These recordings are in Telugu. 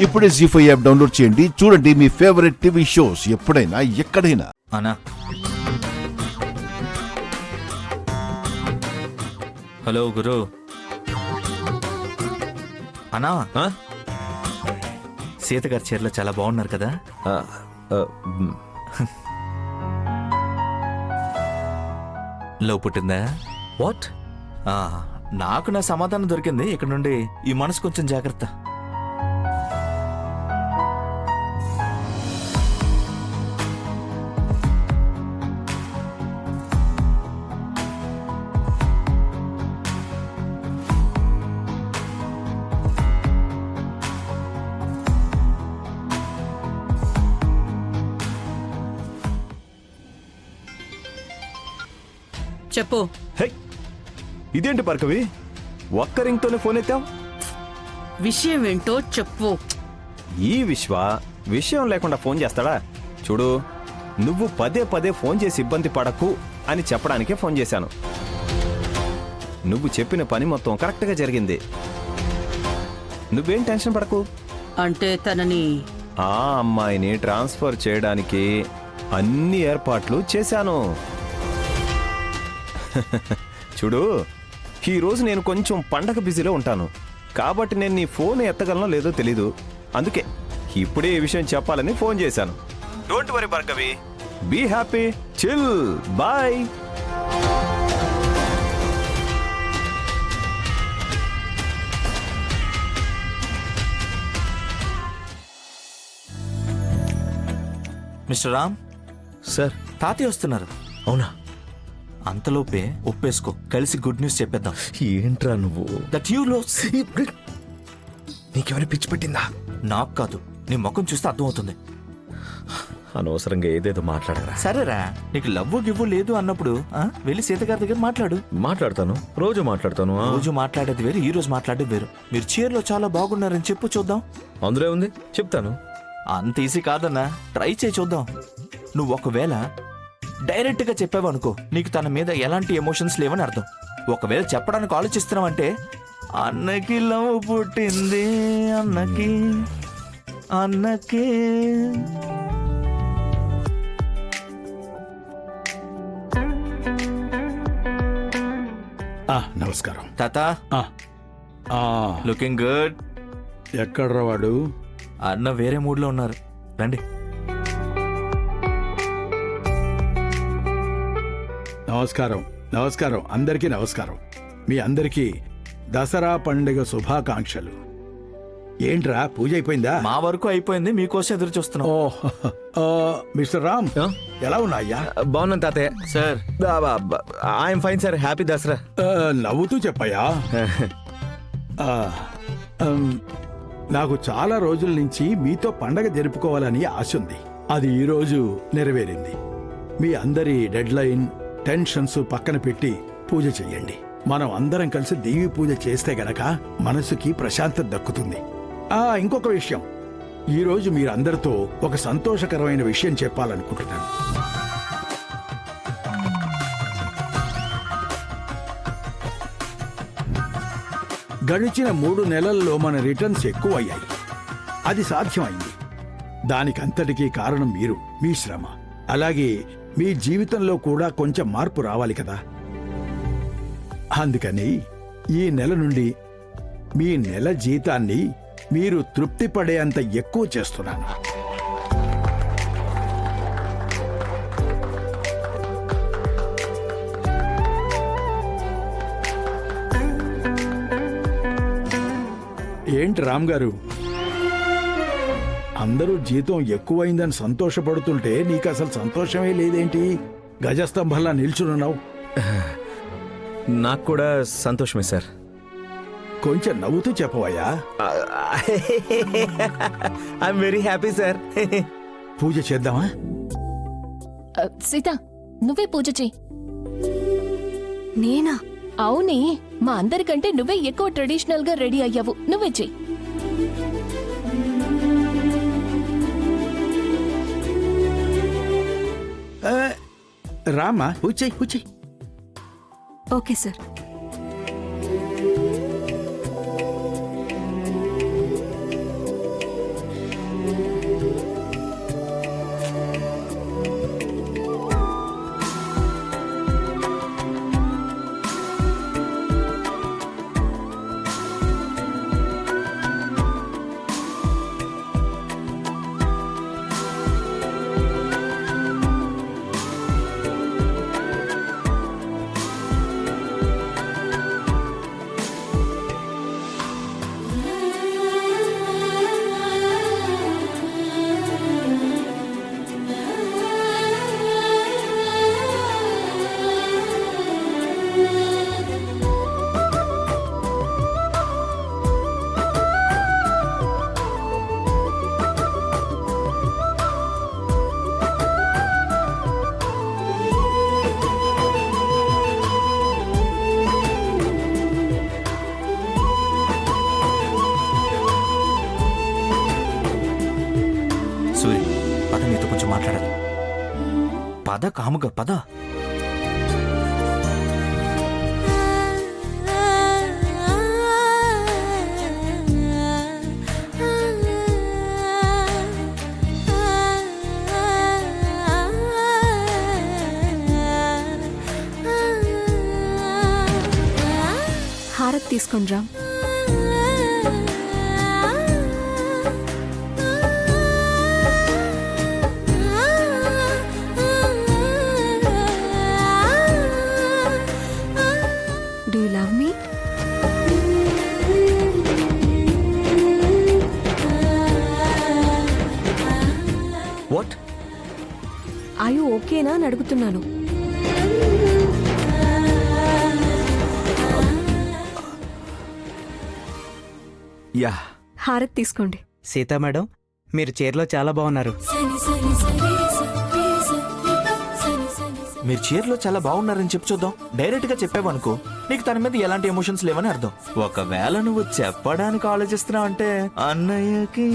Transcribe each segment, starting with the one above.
ఇప్పుడే జీ5 యాప్ డౌన్లోడ్ చేయండి. చూడండి మీ ఫేవరెట్ టీవీ షోస్ ఎప్పుడైనా ఎక్కడైనా. అన్నా హలో గురు అన్నా, సీత గారి చీరలో చాలా బాగున్నారు కదా. లవ్ పుట్టిందా? వాట్? నాకు నా సమాధానం దొరికింది. ఇక్కడ నుండి ఈ మనసు కొంచెం జాగ్రత్త. చెప్పు. హే, ఇదేంటి భార్గవి, ఒక్క రింగ్తోనే ఫోన్ ఎత్తావు? విషయం ఏంటో చెప్పు. ఈ విషయం లేకుండా ఫోన్ చేస్తాడా? చూడు, నువ్వు పదే పదే ఫోన్ చేసి ఇబ్బంది పడకు అని చెప్పడానికే ఫోన్ చేశాను. నువ్వు చెప్పిన పని మొత్తం కరెక్ట్గా జరిగింది. నువ్వేం టెన్షన్ పడకు. అంటే తనని ఆ అమ్మాయిని ట్రాన్స్ఫర్ చేయడానికి అన్ని ఏర్పాట్లు చేశాను. చూడు, ఈరోజు నేను కొంచెం పండగ బిజీలో ఉంటాను కాబట్టి నేను నీ ఫోన్ ఎత్తగలనో లేదో తెలీదు. అందుకే ఇప్పుడే ఈ విషయం చెప్పాలని ఫోన్ చేశాను. Don't worry Bhargavi, be happy, chill, bye. Mister Ram sir, తాతయ్య వస్తున్నారు. అవునా? అంతలోపే ఒప్పేసుకో, కలిసి గుడ్ న్యూస్ చెప్పేద్దాం. ఏంట్రా నువ్వు? దట్ యూ లో నీకెవరి పిచ్చి పెట్టిందా? నాకు కాదు, నీ ముఖం చూస్తే అర్థమవుతుంది. అనవసరంగా ఏదేదో మాట్లాడరా. సరేరా, నీకు లవ్వు గివ్వు లేదు అన్నప్పుడు వెళ్ళి సీత గారి దగ్గర మాట్లాడు. మాట్లాడతాను, రోజు మాట్లాడతాను. రోజు మాట్లాడేది వేరు, ఈ రోజు మాట్లాడేది వేరు. మీరు చీరలో చాలా బాగున్నారని చెప్పు చూద్దాం. అందులో ఉంది, చెప్తాను. అంత ఈజీ కాదన్నా, ట్రై చేయి చూద్దాం. నువ్వు ఒకవేళ డైరెక్ట్ గా చెప్పావు అనుకో, నీకు తన మీద ఎలాంటి ఎమోషన్స్ లేవని అర్థం. ఒకవేళ చెప్పడానికి ఆలోచిస్తున్నావంటే అన్నకి లవ్ పుట్టింది, అన్నకి అన్నకి. నమస్కారం తాత. Looking good. ఎక్కడ్రా వాడు? అన్న వేరే మూడ్ లో ఉన్నారు, రండి. నమస్కారం అందరికీ నమస్కారం. మీ అందరికీ దసరా పండుగ శుభాకాంక్షలు. ఏంట్రా, పూజ అయిపోయిందా? మా వరకు అయిపోయింది, మీకోసం ఎదురు చూస్తున్నాం. మిస్టర్ రామ్, ఎలా ఉన్నా అయ్యా? బాగున్నాను తాతయ్య. Sir, I'm fine sir, happy Dasara. నవ్వుతూ చెప్పయ్యా. నాకు చాలా రోజుల నుంచి మీతో పండగ జరుపుకోవాలని ఆశ ఉంది. అది ఈరోజు నెరవేరింది. మీ అందరి డెడ్ లైన్, టెన్షన్స్ పక్కన పెట్టి పూజ చెయ్యండి. మనం అందరం కలిసి దేవి పూజ చేస్తే గనక మనసుకి ప్రశాంతత దక్కుతుంది. ఇంకొక విషయం, ఈరోజు మీరందరితో ఒక సంతోషకరమైన విషయం చెప్పాలనుకుంటున్నాను. గడిచిన 3 నెలల్లో మన రిటర్న్స్ ఎక్కువ అయ్యాయి. అది సాధ్యమైంది. దానికంతటికీ కారణం మీరు, మీ శ్రమ. అలాగే మీ జీవితంలో కూడా కొంచెం మార్పు రావాలి కదా. అందుకని ఈ నెల నుండి మీ నెల జీతాన్ని మీరు తృప్తి పడేంత ఎక్కువ చేస్తున్నాను. ఏంటి రామ్ గారు, అందరూ జీతం ఎక్కువైందని సంతోషపడుతుంటే నీకు అసలు సంతోషమే లేదేంటి? గజస్తంభంలా నిల్చున్నావు. నాకు కూడా సంతోషమే సార్. కొంచెం నవ్వుతూ చెప్పవయ్యా. I'm very happy sir. పూజ చేద్దామా? సీత, నువ్వే పూజ చెయ్యి. నేనా? అవునే, మా అందరికంటే నువ్వే ఎక్కువ ట్రెడిషనల్ గా రెడీ అయ్యావు. నువ్వే చెయ్యి. రామా, పూజ చెయ్యి. Okay sir. సూరి, పద, నీతో కొంచెం మాట్లాడాలి. పద, కాముగా పద. హారతి తీసుకొని రా. Do you love me? What? Are you ఓకేనా అని అడుగుతున్నాను. యా. హారతి తీసుకోండి. సీతా మేడం, మీరు చీరలో చాలా బాగున్నారు. మీరు చీరలో చాలా బాగున్నారని చెప్పి చూద్దాం. డైరెక్ట్ గా చెప్పావనుకో, నీకు తన మీద ఎలాంటి ఎమోషన్స్ లేవని అర్థం. ఒకవేళ నువ్వు చెప్పడానికి ఆలోచిస్తున్నావు అంటే అన్నయ్యకి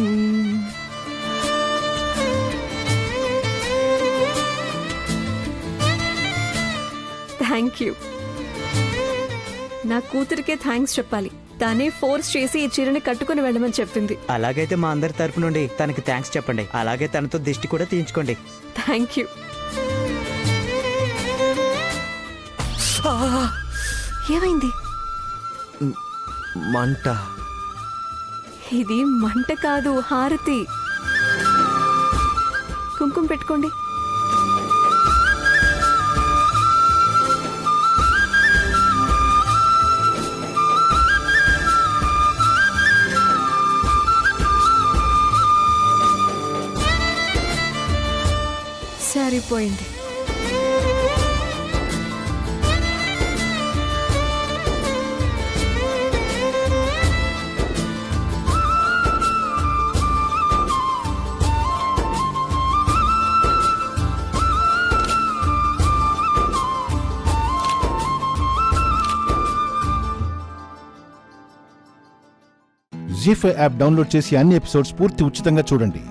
థ్యాంక్ యూ. నా కూతురికే థ్యాంక్స్ చెప్పాలి. తనే ఫోర్స్ చేసి ఈ చీరని కట్టుకుని వెళ్ళమని చెప్పింది. అలాగైతే మా అందరి తరపు నుండి తనకి థ్యాంక్స్ చెప్పండి. అలాగే తనతో దిష్టి కూడా తీయించుకోండి. Thank you. ఏమైంది? మంట. ఇది మంట కాదు, హారతి. కుంకుమ పెట్టుకోండి. సరిపోయింది. జీ5 యాప్ డౌన్లోడ్ చేసి అన్ని ఎపిసోడ్స్ పూర్తి ఉచితంగా చూడండి.